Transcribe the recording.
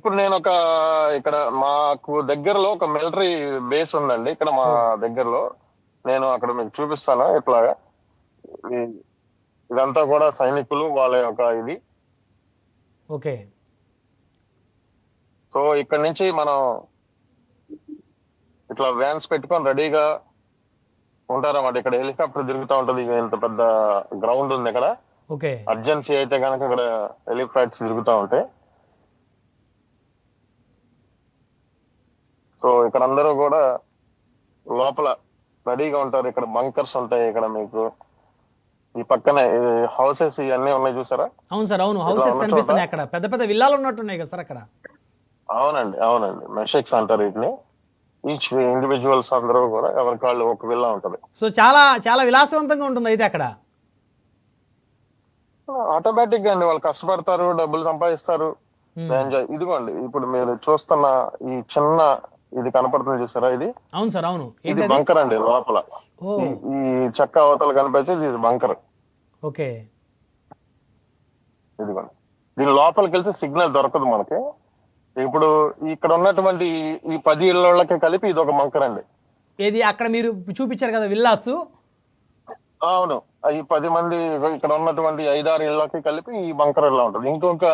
ఇప్పుడు నేను ఇక్కడ మాకు దగ్గరలో ఒక మిలిటరీ బేస్ ఉందండి. ఇక్కడ మా ఓ దగ్గరలో నేను అక్కడ మీకు చూపిస్తాను. ఇట్లాగా ఈ- ఇదంతా కూడా సైనికులు వాళ్ళ యొక్క ఇది. ఓకే. సో ఇక్కడ నుంచి మనం ఇట్లా వ్యాన్స్ పెట్టుకొని రెడీగా ఉంటారన్నమాట. ఇక్కడ హెలికాప్టర్ తిరుగుతూ ఉంటది. ఇంత పెద్ద గ్రౌండ్ ఉంది ఇక్కడ. ఓకే. అర్జెన్సీ అయితే కనుక ఇక్కడ హెలిప్యాడ్స్ తిరుగుతూ ఉంటాయి. సో ఇక్కడ అందరూ కూడా లోపల రెడీగా ఉంటారు. ఇక్కడ బంకర్స్ ఉంటాయి. ఇక్కడ మీకు ఈ పక్కనే హౌసెస్ ఇవన్నీ ఉన్నాయి చూసారా? అవును సార్, అవును. ఇట్లా హౌసెస్ ఉన్న చోట కనిపిస్తున్నాయి అక్కడ, పెద్ద పెద్ద విల్లాలు ఉన్నట్టున్నాయి కదా సార్ అక్కడ. అవునండి, అవునండి, మెషిక్స్ అంటారు వీటిని. ఈచ్ ఇండివిజువల్స్ అందరూ కూడా ఎవరికి వాళ్ళు ఒక విల్లా ఉంటది. సో చాలా చాలా విలాసవంతంగా ఉంటుంది అయితే అక్కడ. ఆటోమేటిక్ గా అండి, వాళ్ళు కష్టపడతారు, డబ్బులు సంపాదిస్తారు, ఉమ్. ఎంజాయ్. ఇదిగోండి ఇప్పుడు మీరు చూస్తున్న ఈ చిన్న ఇది కనపడుతుంది చూసారా? ఇది అవును సార్, అవును. ఇది ఏంటది? బంకర్ అండి. లోపల ఓ ఈ చెక్క అవతల కనిపించేది ఇది బంకర్. ఓకే. ఇదిగోండి, దీని లోపలికి వెళ్తే సిగ్నల్ దొరకదు మనకి. ఇప్పుడు ఇక్కడ ఉన్నటువంటి ఈ 10 ఇళ్ళకి కలిపి ఇది ఒక బంకర్ అండి. ఏది అక్కడ మీరు చూపించారు కదా విల్లాస్? అవును, ఈ 10 మంది ఇక్కడ ఉన్నటువంటి 5-6 ఇళ్ళకి కలిపి ఈ బంకర్ ఇలా ఉంటుంది. ఇంకొక